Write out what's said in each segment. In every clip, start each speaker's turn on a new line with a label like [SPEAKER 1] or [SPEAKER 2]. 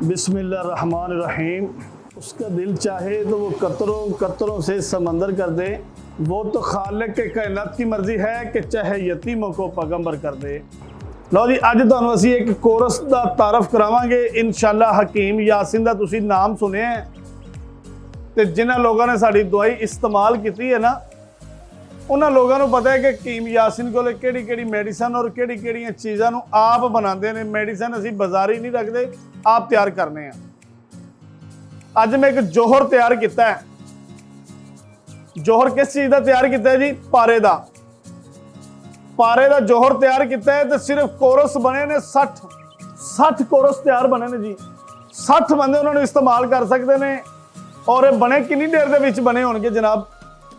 [SPEAKER 1] बिस्मिल्लाहिर्रहमानिर्रहीम। उसका दिल चाहे तो वो कतरों कतरों से समंदर कर दे। वो तो खालिक के कायनात की मर्जी है कि चाहे यतीमों को पैगंबर कर दे। लो जी, अज तुहानूं असीं एक कोरस का तारफ करावांगे। इंशाअल्लाह हकीम यासीन का तुसीं नाम सुने है ते जिन्हां लोगों ने साडी दवाई इस्तेमाल की है ना, उन्होंने लोगों को पता है कि हकीम यासीन को किहड़ी किहड़ी मेडिसन और किहड़ी किहड़ियां चीज़ों को आप बनाते हैं। मेडिसन असीं बाजारी नहीं रखते, आप तैयार करने हैं। अज मैं एक जोहर तैयार किया है। जोहर किस चीज़ का तैयार किया है जी? पारे का। पारे का जोहर तैयार किया है तो सिर्फ कोरस बने ने 60 कोरस तैयार बने ने जी। 60 बंदे उन्होंने इस्तेमाल कर सकते हैं। और बने कितनी देर के विच बने होंगे जनाब?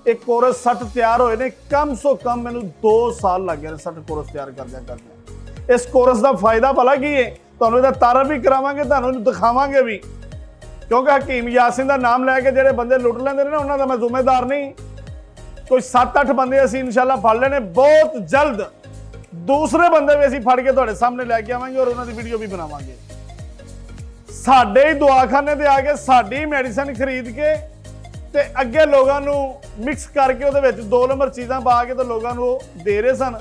[SPEAKER 1] एक कोरस 60 तैयार होए ने, कम सो कम मैनू 2 साल लग गए 60 कोरस तैयार करदे। इस कोरस का फायदा भला की है, तुहानूं इहदा तारफ भी करावांगे, तुहानूं दिखावांगे भी। क्योंकि हकीम यासीन का नाम लैके जिहड़े बंदे लुट लेंदे ने उन्हां दा मैं जिम्मेदार नहीं। कोई 7-8 बंदे असीं इंशाअल्लाह फड़ लेने बहुत जल्द। दूसरे बंदे भी असीं फड़ के तुहाडे सामने लैके आवांगे और उन्हां दी वीडियो भी बनावांगे। साडे ही दवाखाने ते आके साडी मेडिसिन खरीद के ते अगे लोगों को मिक्स करके उहदे विच 2 नंबर चीज़ां पा के तो लोगों को दे रहे सन।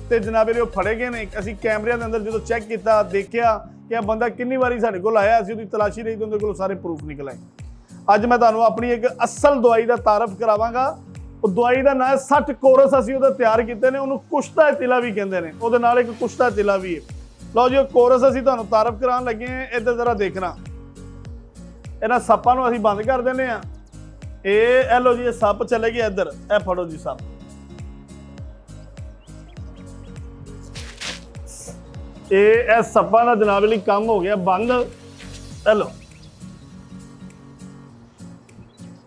[SPEAKER 1] ते जनाब वो फड़े गए ने। असीं कैमरिਆਂ के अंदर जो चैक किया, देखा कि बंदा कितनी बारी साडे कोल आया, असीं उहदी तलाशी रही तो उहदे कोल सारे प्रूफ निकल आए। अज मैं तुहानूं अपनी एक असल दवाई का तारफ करावांगा। वो दवाई का नाम है 60 कोरस। असीं उहदे तैयार कीते ने, उहनूं कुश्ता तिला भी कहंदे ने। उहदे नाल एक कुश्ता तिला भी है। लो जी, कोरस असीं तुहानूं तारफ कराउण लगे हैं। इधर जरा देखना, इन्हां सप्पां नूं असीं बंद कर दिंदे आ। ए लो जी, ये सप चले गए इधर। ए फड़ो जी सप। ए सप्पा का जनाब जी काम हो गया बंद। लो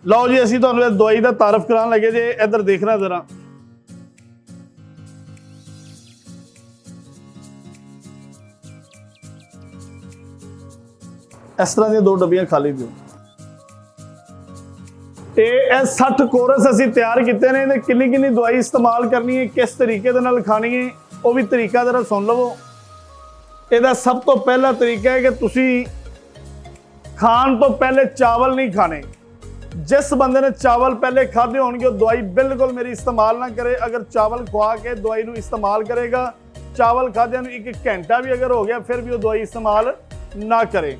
[SPEAKER 1] लो जी, असीं तुहानूं दवाई का तारफ कराने लगे जे। इधर देखना जरा। इस तरह दी 2 डब्बियां खाली दिओ। 60 कोरस असीं तैयार किए ने। किन्नी किन्नी दवाई इस्तेमाल करनी है, किस तरीके दे नाल खानी है, वो भी तरीका जरा सुन लवो। ਇਹਦਾ सब तो पहला तरीका है कि ਤੁਸੀਂ खाण तो पहले चावल नहीं खाने। जिस बंदे ने चावल पहले खाधे होंगे वो दवाई बिल्कुल मेरी इस्तेमाल ना करे। अगर चावल खुआ के दवाई को इस्तेमाल करेगा, चावल खाद्या 1 घंटा भी अगर हो गया फिर भी वो दवाई इस्तेमाल ना करे।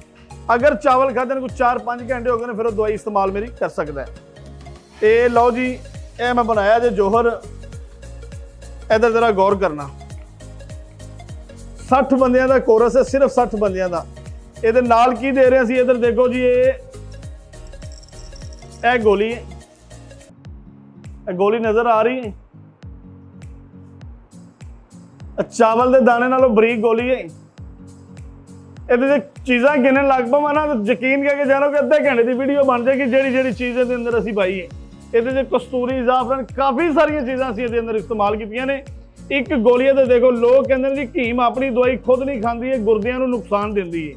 [SPEAKER 1] अगर चावल खाद्या को 4-5 घंटे हो गए फिर वो दवाई इस्तेमाल मेरी कर सकता है। ये लो जी, ये मैं बनाया जो जोहर। इधर जरा गौर करना। 60 बंदियां का कोरस है, सिर्फ 60 बंदियां का। ये नाल की दे रहे हैं? इधर देखो जी, ये गोली है। गोली नजर आ रही है? चावल के दाने नालों बरीक गोली है। ये चीज़ां गिनन लग पवां ना तो यकीन करके जानो कि अद्धे घंटे की वीडियो बन जाएगी। ਜਿਹੜੀ चीज़ के अंदर असीं पाई है, ये कस्तूरी जाफरान काफ़ी सारिया चीज़ां असीं इहदे अंदर इस्तेमाल कीतियां ने। एक गोली तो देखो, लोग कहते हैं जी हकीम अपनी दवाई खुद नहीं खाती है, गुरदियां नूं नुकसान दिंदी है।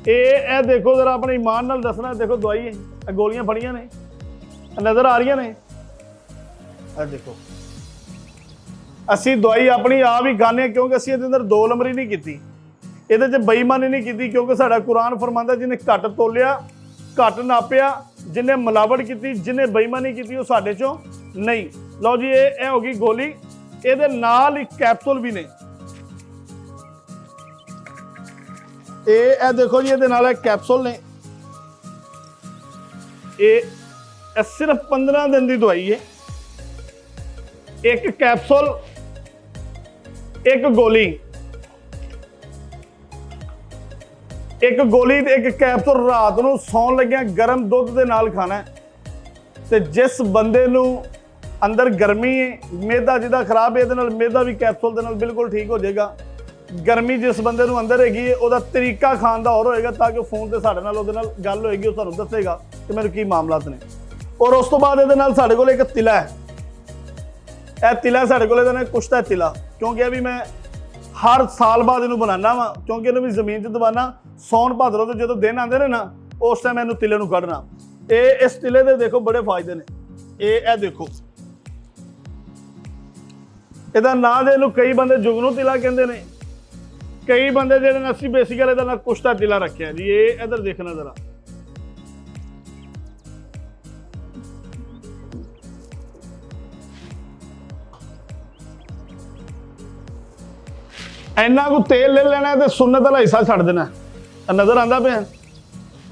[SPEAKER 1] ये देखो जरा अपने ईमान नाल दसना। देखो दवाई है, गोलियां फड़ियां ने, नज़र आ रही ने। देखो असी दवाई अपनी आप ही खाने क्योंकि असीं इहदे अंदर 2 नंबरी नहीं की, ये बेईमानी नहीं की। क्योंकि साडा कुरान फरमांदा जिन्हें घट तोलिया, घट नापिया, जिन्हें मिलावट की, जिन्हें बेईमानी की, वो साडे चों नहीं। लो जी, ये होगी गोली। ਇਹਦੇ ਨਾਲ एक कैप्सूल भी ने। ਇਹ देखो जी, ਇਹਦੇ ਨਾਲ कैप्सूल ने। ਇਹ सिर्फ 15 दिन की दवाई है। एक कैप्सूल, एक गोली, एक गोली एक कैप्सूल रात को सौन लग्या गर्म दुध के नाल खाना है। तो जिस बंदे नूं अंदर गर्मी है, मैदा जिदा खराब है, ये मैदा भी कैप्सूल के बिल्कुल ठीक हो जाएगा। गर्मी जिस बंदे नूं अंदर हैगी है, उसका तरीका खाण का और होएगा, ताकि फोन से साडे नाल उहदे नाल गल होएगी, वो तुहानूं दसेगा कि मेरे की मामलात ने। और उस तो बाद इहदे नाल साडे कोल एक तिला है। यह तिला साडे कोल इहदा नाम कुश्ता तिला। क्योंकि अभी मैं हर साल बाद इहनूं बनाना वा, क्योंकि इहनूं भी जमीन 'च दबाना। सौन भादरों के जो दिन आते हैं ना, उस टाइम इहनूं तिले नूं कढना। इस तिले के देखो बड़े फायदे ने। ये देखो, ਇਹਦਾ ਨਾਂ ਦੇ ਨੂੰ ਕਈ ਬੰਦੇ जुगनू तिला कहते हैं। कई बंदे जेडे ने असली बेसिकली इहदा ना कुश्ता दिला रखे जी। ये इधर देखना जरा, इन्ना को तेल ले लेना तो सुन्नत वाला हिस्सा छड़ देना। नजर आंदा पे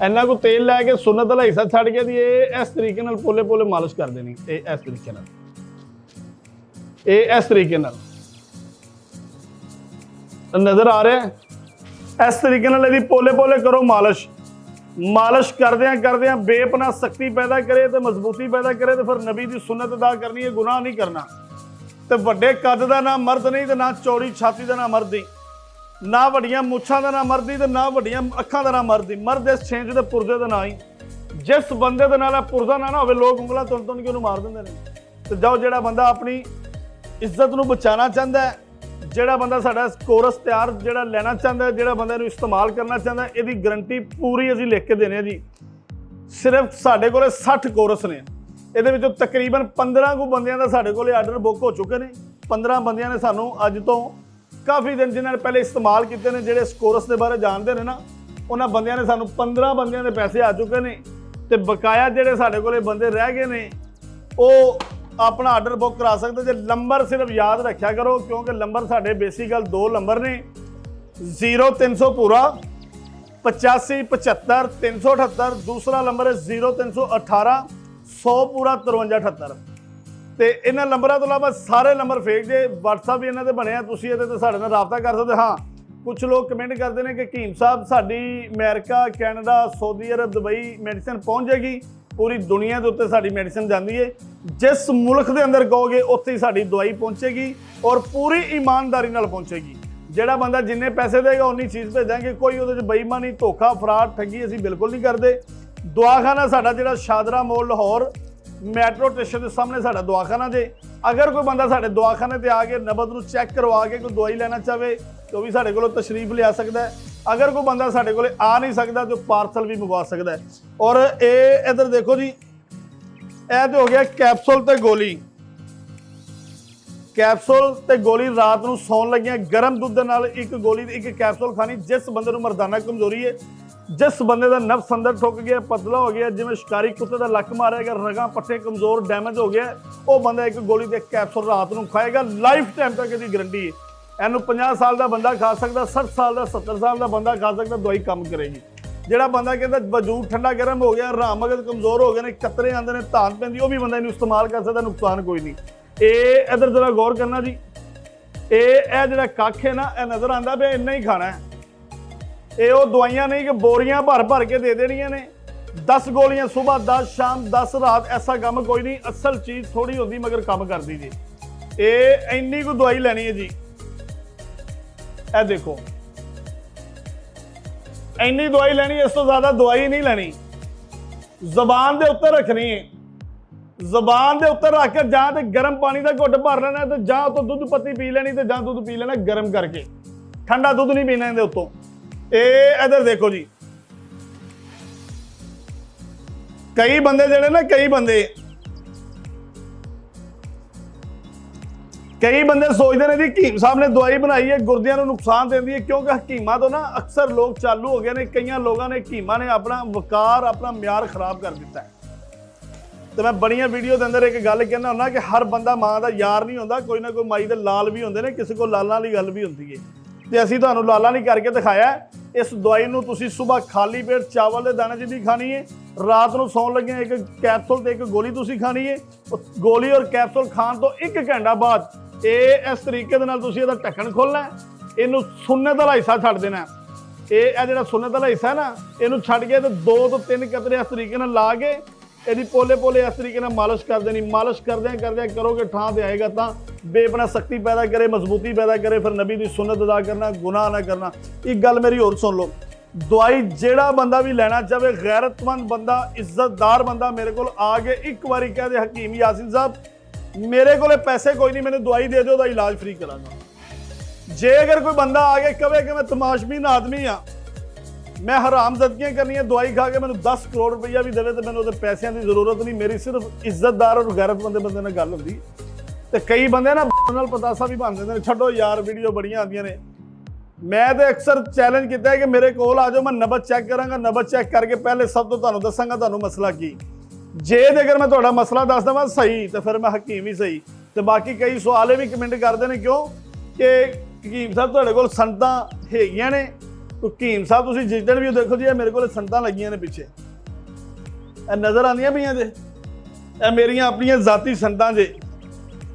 [SPEAKER 1] इन्ना को तेल लैके सुन्नत वाला हिस्सा छड़ के दी इस तरीके नाल पोले पोले मालिश कर देनी। इस तरीके नाल, इस तरीके नाल नजर आ रहा है। इस तरीके नाल इहदी पोले पोले करो मालिश। मालिश करदे बेपना शक्ति पैदा करे तो मजबूती पैदा करे तो फिर नबी की सुन्नत अदा करनी है, गुनाह नहीं करना। तो वड्डे कद का ना मर्द नहीं, तो ना चौड़ी छाती का ना मर्दी, ना वड्डियां मुछां का ना मर्दी, तो ना वड्डियां अखां का ना मर्दी। मर्द इस छेंच के पुरजे का ना ही। जिस बंदे के नाल पुरजा ना हो लोग उंगलां तुन तुन के उन्होंने मार देंगे ने। तो जाओ, जिहड़ा बंदा अपनी इज्जत नूं बचाना चाहता है, जिहड़ा बंदा साडा कोरस तैयार जिहड़ा लेना चाहता है, जिहड़ा बंदा इहनूं इस्तेमाल करना चाहता है, इहदी गारंटी पूरी असीं लिख के देने जी। सिर्फ साडे कोले 60 कोरस ने, ਇਹਦੇ ਵਿੱਚੋਂ ਤਕਰੀਬਨ 15 ਕੁ ਬੰਦਿਆਂ ਦਾ ਸਾਡੇ ਕੋਲੇ ਆਰਡਰ ਬੁੱਕ ਹੋ ਚੁੱਕੇ ਨੇ। 15 ਬੰਦਿਆਂ ਨੇ ਸਾਨੂੰ ਅੱਜ ਤੋਂ ਕਾਫੀ ਦਿਨ ਜਿਨ੍ਹਾਂ ਨੇ ਪਹਿਲੇ ਇਸਤੇਮਾਲ ਕੀਤੇ ਨੇ, ਜਿਹੜੇ ਇਸ ਕੋਰਸ ਦੇ ਬਾਰੇ ਜਾਣਦੇ ਨੇ ਨਾ, ਉਹਨਾਂ ਬੰਦਿਆਂ ਨੇ ਸਾਨੂੰ 15 ਬੰਦਿਆਂ ਦੇ ਪੈਸੇ ਆ ਚੁੱਕੇ ਨੇ। ਤੇ ਬਕਾਇਆ ਜਿਹੜੇ ਸਾਡੇ ਕੋਲੇ ਬੰਦੇ ਰਹਿ ਗਏ ਨੇ ਉਹ ਆਪਣਾ ਆਰਡਰ ਬੁੱਕ ਕਰਾ ਸਕਦੇ ਜੇ। ਨੰਬਰ ਸਿਰਫ ਯਾਦ ਰੱਖਿਆ ਕਰੋ, ਕਿਉਂਕਿ ਨੰਬਰ ਸਾਡੇ ਬੇਸਿਕਲ 2 ਨੰਬਰ ਨੇ, 0300 ਪੂਰਾ 85 75 378। दूसरा नंबर है 0318 100 पूरा 5378। तो इन्होंने नंबरों तो इलावा सारे नंबर फेक जे। WhatsApp भी इन्होंने बनया, तुसीं इहदे ते साडे नाल राबता कर सकते। हाँ, कुछ लोग कमेंट करते हैं कि हकीम साहब साडी अमेरिका, कैनेडा, सऊदी अरब, दुबई मेडिसिन पहुँच जाएगी। पूरी दुनिया के उत्ते साडी मेडिसिन जाती है। जिस मुल्क के अंदर कहोगे उत्थे ही साडी दवाई पहुँचेगी और पूरी ईमानदारी नाल पहुँचेगी। जिहड़ा बंदा जिन्ने पैसे देगा उन्नी चीज़ भेजांगे। कोई उहदे च बेईमानी, धोखा, फराड, ठगी असीं बिल्कुल नहीं करते। दवाखाना साडा जिहड़ा शादरा मोल लाहौर मैट्रो स्टेशन के सामने साडा दवाखाना जे। अगर कोई बंदा साडे दवाखाने ते आके नबज नूं चैक करवा के कोई दवाई लेना चाहे तो भी साडे कोलों तशरीफ लिया सकता है। अगर कोई बंदा साडे कोले आ नहीं सकता तो पार्सल भी मंगवा सकता है। और ये इधर देखो जी, यह तो हो गया कैप्सूल ते गोली। कैप्सूल ते गोली रात नूं सौन लगिया गर्म दुध दे नाल एक गोली एक कैप्सूल खानी। जिस बंदे नूं मर्दाना कमजोरी है, जिस बंदे का नफ्स अंदर ठुक गया, पतला हो गया, जिवें शिकारी कुत्ते का लक मारेगा, रगां पट्टे कमजोर डैमेज हो गया, वो बंदा एक गोली ते कैप्सूल रात नूं खाएगा। लाइफ टाइम तक इसकी गारंटी है। इनू 50 साल का बंदा खा सकता, 60 साल का, 70 साल का बंदा खा सकता, दवाई काम करेगी। जिहड़ा बंदा कहता वजूद ठंडा गर्म हो गया, राम मगज कमजोर हो गए ने, कतरे आते हैं, धान पैंदी, वो भी बंदा इनू इस्तेमाल कर सकता, नुकसान कोई नहीं। ये इधर जरा गौर करना जी, ये जिहड़ा कख है ना, यह नज़र आता भी इन्ना ही खाना है। ये वो दवाइयां नहीं कि बोरियां भर भर के दे देनियां ने। 10 गोलियां सुबह, 10 शाम, 10 रात, ऐसा काम कोई नहीं। असल चीज़ थोड़ी होती मगर काम कर दी जी। ये इन्नी को दवाई लैनी है जी। ए देखो, इन्नी दवाई लैनी, इस तो ज़्यादा दवाई नहीं लैनी। जबान के उत्ते रखनी है। जबान के उत्ते रख के जां तो गर्म पानी का घुट भर लेना, तो जां तो दुध पत्ती पी लेनी, तो जां दुध पी लेना गर्म करके। ठंडा दुध नहीं पीना इहदे उत्तों। इधर देखो जी, कई बंदे जेडे ना, कई बंदे सोचते हैं जी हकीम साहब ने दवाई बनाई है गुर्दियां को नुकसान देती है। क्योंकि हकीमां तो ना अक्सर लोग चालू हो गए ने। कई लोगों ने हकीमां ने अपना वकार, अपना म्यार खराब कर दिता है। तो मैं बड़िया वीडियो के अंदर एक गल कहना होना कि हर बंदा मां का यार नहीं होता, कोई ना कोई माई के लाल भी होंगे ने, किसी को लालां वाली गल भी होती है। तो असीं तुहानूं लाला नहीं करके दिखाया। इस दवाई नूं तुसीं सुबह खाली पेट चावल के दाने जिहड़ी खानी है, रात को सौन लगे एक कैप्सूल ते एक गोली तुसीं खानी है। गोली और कैप्सूल खाण तो 1 घंटा बाद इस तरीके दे नाल तुसीं इहदा ढक्कन खोलना है, इहनूं सुन्नत वाला हिस्सा छड्ड देना है। ये जिहड़ा सुन्नत वाला हिस्सा है ना, इहनूं छड्ड के 2 तो 3 कतरे इस तरीके नाल ला के यदि पोले पोले इस तरीके मालिश कर देनी। मालिश करदे करोगे ठां ते आएगा तो बेपना शक्ति पैदा करे, मजबूती पैदा करे, फिर नबी की सुन्नत अदा करना, गुनाह ना करना। एक गल मेरी होर सुन लो, दवाई जेड़ा बंदा भी लेना चाहे, गैरतमंद बंदा, इज्जतदार बंदा मेरे को आके एक बार कह दे हकीम यासीन साहब मेरे को पैसे कोई नहीं, मैंने दवाई दे दो, इलाज फ्री करांगा। जे अगर कोई बंदा आके कहे कि मैं तमाशबीन आदमी हाँ, मैं हराम जदगियां करनी है, दवाई खा के मैंने 10 करोड़ रुपया भी देवे तो मैंने वो पैसों की जरूरत नहीं, मेरी सिर्फ इज्जतदार और गैरतमंद बंदे नाल गल होंदी। तो कई बंदे ना नाल पतासा भी बन देंगे, छड्डो यार वीडियो बड़ियां आंदियां ने। मैं तो अक्सर चैलेंज किया है कि मेरे को आ जाओ, मैं नबज चैक करांगा, नबज चैक करके पहले सब तो तुहानूं दसांगा तुहानूं मसला की। जे अगर मैं तुहाडा मसला दस देवां सही तो फिर मैं हकीम ही सही। तो बाकी कई सवाल भी कमेंट करते हैं क्यों कि हकीम साहब तुहाडे कोल संगतां हैगियां ने। तो हकीम साहब तुसीं जिस दिन भी देखो जी मेरे को संगतां लगियां ने पिछे नज़र आंदियां पईयां जे, ਇਹ ਮੇਰੀਆਂ ਆਪਣੀਆਂ ਜ਼ਾਤੀ ਸੰਗਤਾਂ ਜੇ।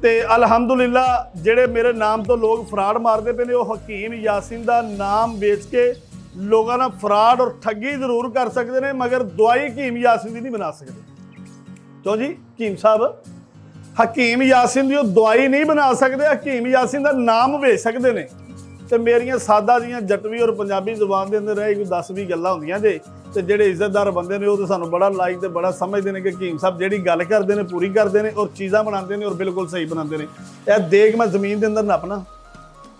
[SPEAKER 1] ਤੇ ਅਲਹਮਦੁਲਿਲਾ ਜਿਹੜੇ ਮੇਰੇ ਨਾਮ ਤੋਂ ਲੋਕ ਫਰਾਡ ਮਾਰਦੇ ਪਏ ਨੇ ਉਹ ਹਕੀਮ ਯਾਸੀਨ ਦਾ ਨਾਮ ਵੇਚ ਕੇ ਲੋਕਾਂ ਨਾਲ ਫਰਾਡ ਔਰ ਠੱਗੀ ਜ਼ਰੂਰ ਕਰ ਸਕਦੇ ਨੇ, ਮਗਰ ਦਵਾਈ ਹਕੀਮ ਯਾਸੀਨ ਦੀ ਨਹੀਂ ਬਣਾ ਸਕਦੇ। ਕਿਉਂ ਜੀ? ਹਕੀਮ ਸਾਹਿਬ ਹਕੀਮ ਯਾਸੀਨ ਦੀ ਉਹ ਦਵਾਈ ਨਹੀਂ ਬਣਾ ਸਕਦੇ, ਹਕੀਮ ਯਾਸੀਨ ਦਾ ਨਾਮ ਵੇਚ ਸਕਦੇ ਨੇ। ਤੇ ਮੇਰੀਆਂ ਸਾਦਾ ਜੀਆਂ ਜੱਟਵੀ ਔਰ ਪੰਜਾਬੀ ਜ਼ੁਬਾਨ ਦੇ ਅੰਦਰ ਰਹਿ ਕੋਈ 10-20 ਗੱਲਾਂ ਹੁੰਦੀਆਂ ਜੇ। ਤੇ ਜਿਹੜੇ ਇੱਜ਼ਤਦਾਰ ਬੰਦੇ ਨੇ ਉਹ ਤਾਂ ਸਾਨੂੰ ਬੜਾ ਲਾਈਕ ਤੇ ਬੜਾ ਸਮਝਦੇ ਨੇ ਕਿ ਹਕੀਮ ਸਾਹਿਬ ਜਿਹੜੀ ਗੱਲ ਕਰਦੇ ਨੇ ਪੂਰੀ ਕਰਦੇ ਨੇ ਔਰ ਚੀਜ਼ਾਂ ਬਣਾਉਂਦੇ ਨੇ ਔਰ ਬਿਲਕੁਲ ਸਹੀ ਬਣਾਉਂਦੇ ਨੇ। ਇਹ ਦੇਖ ਮੈਂ ਜ਼ਮੀਨ ਦੇ ਅੰਦਰ ਨੱਪਣਾ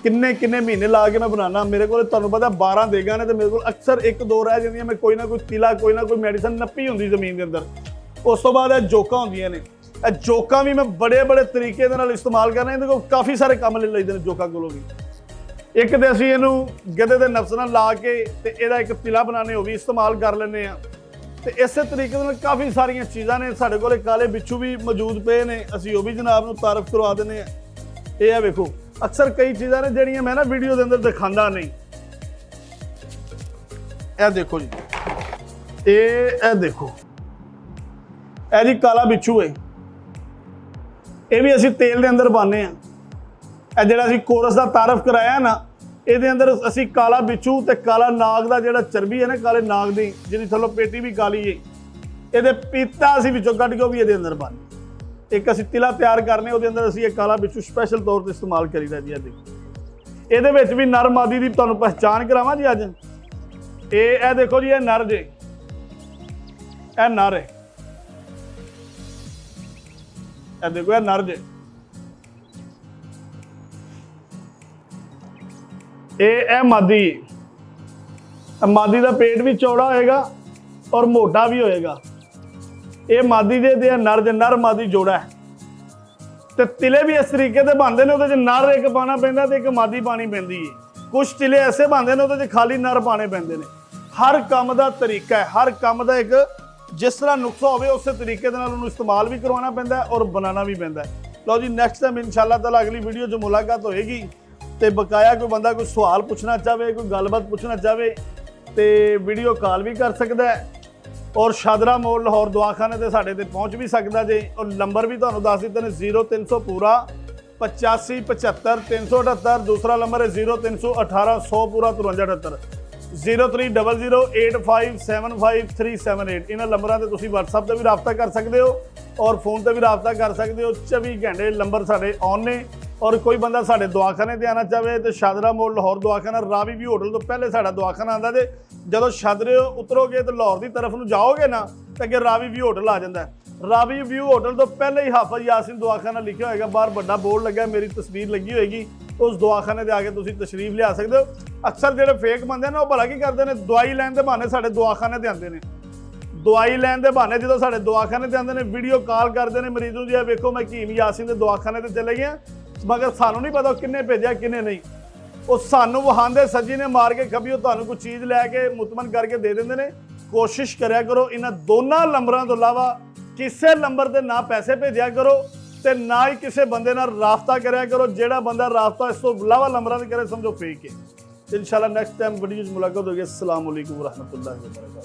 [SPEAKER 1] ਕਿੰਨੇ ਮਹੀਨੇ ਲਾ ਕੇ ਮੈਂ ਬਣਾਉਣਾ। ਮੇਰੇ ਕੋਲ ਤੁਹਾਨੂੰ ਪਤਾ 12 ਦੇਗਾਂ ਨੇ ਤੇ ਮੇਰੇ ਕੋਲ ਅਕਸਰ 1-2 ਰਹਿ ਜਾਂਦੀਆਂ। ਮੈਂ ਕੋਈ ਨਾ ਕੋਈ ਤਿਲਾ ਕੋਈ ਨਾ ਕੋਈ ਮੈਡੀਸਨ ਨੱਪੀ ਹੁੰਦੀ ਜ਼ਮੀਨ ਦੇ ਅੰਦਰ। ਉਸ ਤੋਂ ਬਾਅਦ ਇਹ ਜੋਕਾਂ ਹੁੰਦੀਆਂ ਨੇ। ਇਹ ਜੋਕਾਂ ਵੀ ਮੈਂ ਬੜੇ ਤਰੀਕੇ ਦੇ ਨਾਲ ਇਸਤੇਮਾਲ ਕਰਨਾ। ਇਹਦੇ ਕੋਲ ਕਾਫੀ ਸਾਰੇ ਕੰਮ ਲੈ ਲਈਦੇ ਨੇ ਜੋਕਾਂ ਕੋਲੋਂ ਵੀ। ਇੱਕ ਤੇ ਅਸੀਂ ਇਹਨੂੰ ਗਧੇ ਦੇ ਨਫਸ ਨਾਲ ਲਾ ਕੇ ਤੇ ਇਹਦਾ ਇੱਕ ਤਿਲਾ ਬਣਾਉਣੇ ਉਹ ਵੀ ਇਸਤੇਮਾਲ ਕਰ ਲੈਂਦੇ ਆ। ਤੇ ਇਸੇ ਤਰੀਕੇ ਨਾਲ ਕਾਫੀ ਸਾਰੀਆਂ ਚੀਜ਼ਾਂ ਨੇ। ਸਾਡੇ ਕੋਲ ਕਾਲੇ ਬਿੱਛੂ ਵੀ ਮੌਜੂਦ ਪਏ ਨੇ, ਅਸੀਂ ਉਹ ਵੀ ਜਨਾਬ ਨੂੰ ਤਾਰਫ ਕਰਵਾ ਦਿੰਦੇ ਆ। ਇਹ ਆ ਵੇਖੋ ਅਕਸਰ ਕਈ ਚੀਜ਼ਾਂ ਨੇ ਜਿਹੜੀਆਂ ਮੈਂ ਨਾ ਵੀਡੀਓ ਦੇ ਅੰਦਰ ਦਿਖਾਉਂਦਾ ਨਹੀਂ। ਇਹ ਦੇਖੋ ਜੀ, ਇਹ ਦੇਖੋ ਇਹ ਜੀ ਕਾਲਾ ਬਿੱਛੂ ਹੈ। ਇਹ ਵੀ ਅਸੀਂ ਤੇਲ ਦੇ ਅੰਦਰ ਪਾਉਂਦੇ ਆ। ਇਹ ਜਿਹੜਾ ਅਸੀਂ ਕੋਰਸ ਦਾ ਤਾਰਫ ਕਰਾਇਆ ਨਾ ਇਹਦੇ ਅੰਦਰ ਅਸੀਂ ਕਾਲਾ ਬਿੱਛੂ ਤੇ ਕਾਲਾ ਨਾਗ ਦਾ ਜਿਹੜਾ ਚਰਬੀ ਹੈ ਨਾ ਕਾਲੇ ਨਾਗ ਦੀ ਜਿਹਦੀ ਥੱਲੋਂ ਪੇਟੀ ਵੀ ਕਾਲੀ ਹੈ, ਇਹਦੇ ਪੀਤਾ ਅਸੀਂ ਵਿੱਚੋਂ ਕੱਢ ਕੇ ਉਹ ਵੀ ਇਹਦੇ ਅੰਦਰ ਪਾਉਂਦੇ। ਇੱਕ ਅਸੀਂ ਤਿਲਾ ਤਿਆਰ ਕਰਨੇ ਉਹਦੇ ਅੰਦਰ ਅਸੀਂ ਇਹ ਕਾਲਾ ਬਿੱਛੂ ਸਪੈਸ਼ਲ ਤੌਰ ਤੇ ਇਸਤੇਮਾਲ ਕਰੀਦਾ ਜੀ। ਇਹਦੇ ਵਿੱਚ ਵੀ ਨਰ ਮਾਦੀ ਦੀ ਤੁਹਾਨੂੰ ਪਹਿਚਾਣ ਕਰਾਵਾਂ ਜੀ ਅੱਜ। ਇਹ ਦੇਖੋ ਜੀ ਇਹ ਨਰ ਜੇ, ਇਹ ਨਰ ਹੈ। ਇਹ ਦੇਖੋ ਇਹ ਨਰ ਜੇ। ਇਹ ਮਾਦੀ ਦਾ ਪੇਟ ਵੀ ਚੌੜਾ ਹੋਏਗਾ ਔਰ ਮੋਟਾ ਵੀ ਹੋਏਗਾ। ਇਹ ਮਾਦੀ ਦੇ ਨਰ ਮਾਦੀ ਜੋੜਾ ਹੈ। ਤੇ ਤਿਲੇ ਵੀ ਇਸ ਤਰੀਕੇ ਦੇ ਬਣਦੇ ਨੇ, ਉਹਦੇ 'ਚ ਨਰ ਇੱਕ ਪਾਣਾ ਪੈਂਦਾ ਤੇ ਇੱਕ ਮਾਦੀ ਪਾਣੀ ਪੈਂਦੀ ਹੈ। ਕੁਛ ਤਿਲੇ ਐਸੇ ਬਣਦੇ ਨੇ ਉਹਦੇ 'ਚ ਖਾਲੀ ਨਰ ਪਾਣੇ ਪੈਂਦੇ ਨੇ। ਹਰ ਕੰਮ ਦਾ ਤਰੀਕਾ ਹੈ, ਹਰ ਕੰਮ ਦਾ ਇੱਕ ਜਿਸ ਤਰ੍ਹਾਂ ਨੁਕਸਾ ਹੋਵੇ ਉਸੇ ਤਰੀਕੇ ਦੇ ਨਾਲ ਉਹਨੂੰ ਇਸਤੇਮਾਲ ਵੀ ਕਰਵਾਉਣਾ ਪੈਂਦਾ ਔਰ ਬਣਾਉਣਾ ਵੀ ਪੈਂਦਾ। ਲਓ ਜੀ ਨੈਕਸਟ ਟਾਈਮ ਇਨਸ਼ਾਅੱਲਾ ਤਾਲਾ ਅਗਲੀ ਵੀਡੀਓ 'ਚ ਮੁਲਾਕਾਤ ਹੋਏਗੀ। ਤੇ ਬਕਾਇਆ ਕੋਈ ਬੰਦਾ ਕੋਈ ਸਵਾਲ ਪੁੱਛਣਾ ਚਾਹਵੇ, ਕੋਈ ਗੱਲਬਾਤ ਪੁੱਛਣਾ ਚਾਹਵੇ ਤੇ ਵੀਡੀਓ ਕਾਲ ਵੀ ਕਰ ਸਕਦਾ ਹੈ। ਔਰ ਸ਼ਾਦਰਾ ਮੋੜ ਲਾਹੌਰ ਦਵਾਖਾਨੇ ਤੇ ਸਾਡੇ ਤੇ ਪਹੁੰਚ ਵੀ ਸਕਦਾ ਜੇ। ਔਰ ਨੰਬਰ ਵੀ ਤੁਹਾਨੂੰ ਦੱਸ ਦਿੱਤੇ ਨੇ 0300 ਪੂਰਾ 85 75 378। ਦੂਸਰਾ ਨੰਬਰ ਹੈ 0318 100 ਪੂਰਾ 5378 03008575378378। ਇਹਨਾਂ ਨੰਬਰਾਂ ਤੇ ਤੁਸੀਂ WhatsApp ਤੇ ਵੀ ਰਾਬਤਾ ਕਰ ਸਕਦੇ ਹੋ ਔਰ ਫੋਨ ਤੇ ਵੀ ਰਾਬਤਾ ਕਰ ਸਕਦੇ ਹੋ। 24 ਘੰਟੇ ਨੰਬਰ ਸਾਡੇ ਔਨ ਨੇ। ਔਰ ਕੋਈ ਬੰਦਾ ਸਾਡੇ ਦਵਾਖਾਨੇ ਤੇ ਆਉਣਾ ਚਾਹਵੇ ਤੇ ਸ਼ਾਦਰਾ ਮੋੜ ਲਾਹੌਰ ਦਵਾਖਾਨਾ ਰਾਵੀ ਵਿਊ ਹੋਟਲ ਤੋਂ ਪਹਿਲੇ ਸਾਡਾ ਦਵਾਖਾਨਾ ਆਉਂਦਾ ਜੇ। ਜਦੋਂ ਸ਼ਾਦਰੇ ਉਤਰੋਗੇ ਤੇ ਲਾਹੌਰ ਦੀ ਤਰਫ ਨੂੰ ਜਾਓਗੇ ਨਾ ਤੇ ਅੱਗੇ ਰਾਵੀ ਵਿਊ ਹੋਟਲ ਆ ਜਾਂਦਾ ਹੈ। ਰਾਵੀ ਵਿਊ ਹੋਟਲ ਤੋਂ ਪਹਿਲੇ ਹੀ ਹਾਫਿਜ਼ ਯਾਸੀਨ ਦਵਾਖਾਨਾ ਲਿਖਿਆ ਹੋਏਗਾ, ਬਾਹਰ ਵੱਡਾ ਬੋਰਡ ਲੱਗਾ, ਮੇਰੀ ਤਸਵੀਰ ਲੱਗੀ ਹੋਏਗੀ। ਉਸ ਦਵਾਖਾਨੇ ਤੇ ਆ ਕੇ ਤੁਸੀਂ ਤਸ਼ਰੀਫ ਲਿਆ ਸਕਦੇ ਹੋ। ਅਕਸਰ ਜਿਹੜੇ ਫੇਕ ਬੰਦੇ ਨੇ ਉਹ ਭਲਾ ਕੀ ਕਰਦੇ ਨੇ, ਦਵਾਈ ਲੈਣ ਦੇ ਬਹਾਨੇ ਸਾਡੇ ਦਵਾਖਾਨੇ ਤੇ ਆਉਂਦੇ ਨੇ। ਦਵਾਈ ਲੈਣ ਦੇ ਬਹਾਨੇ ਜਦੋਂ ਸਾਡੇ ਦਵਾਖਾਨੇ ਤੇ ਆਉਂਦੇ ਨੇ ਵੀਡੀਓ ਕਾਲ ਕਰਦੇ ਨੇ ਮਰੀਜ਼ ਨੂੰ, ਜੀ ਵੇਖੋ ਮੈਂ ਹਕੀਮ ਯਾਸੀਨ ਦੇ ਦਵਾਖਾਨੇ ਤੇ ਚਲੇ ਗਿਆ, ਮਗਰ ਸਾਨੂੰ ਨਹੀਂ ਪਤਾ ਕਿੰਨੇ ਭੇਜਿਆ ਕਿੰਨੇ ਨਹੀਂ। ਉਹ ਸਾਨੂੰ ਵਹਾਂਦੇ ਸੱਜੀ ਨੇ ਮਾਰ ਕੇ ਖਬੀ ਉਹ ਤੁਹਾਨੂੰ ਕੋਈ ਚੀਜ਼ ਲੈ ਕੇ ਮੁਤਮਨ ਕਰਕੇ ਦੇ ਦਿੰਦੇ ਨੇ। ਕੋਸ਼ਿਸ਼ ਕਰਿਆ ਕਰੋ ਇਹਨਾਂ ਦੋਨਾਂ ਨੰਬਰਾਂ ਤੋਂ ਇਲਾਵਾ ਕਿਸੇ ਨੰਬਰ ਤੇ ਨਾ ਪੈਸੇ ਭੇਜਿਆ ਕਰੋ ਤੇ ਨਾ ਹੀ ਕਿਸੇ ਬੰਦੇ ਨਾਲ ਰਾਬਤਾ ਕਰਿਆ ਕਰੋ। ਜਿਹੜਾ ਬੰਦਾ ਰਾਬਤਾ ਇਸ ਤੋਂ ਇਲਾਵਾ ਨੰਬਰਾਂ ਤੇ ਕਰੇ ਸਮਝੋ ਫੇਕ ਹੈ। ਇਨਸ਼ਾਅੱਲਾ ਨੈਕਸਟ ਟਾਈਮ ਵੀਡੀਓ 'ਚ ਮੁਲਾਕਾਤ ਹੋਏਗੀ। ਅਸਲਾਮ ਅਲੈਕੁਮ ਵਰਹਿਮਤੁਲਾਹਿ ਵਬਰਕਾਤੁਹੂ।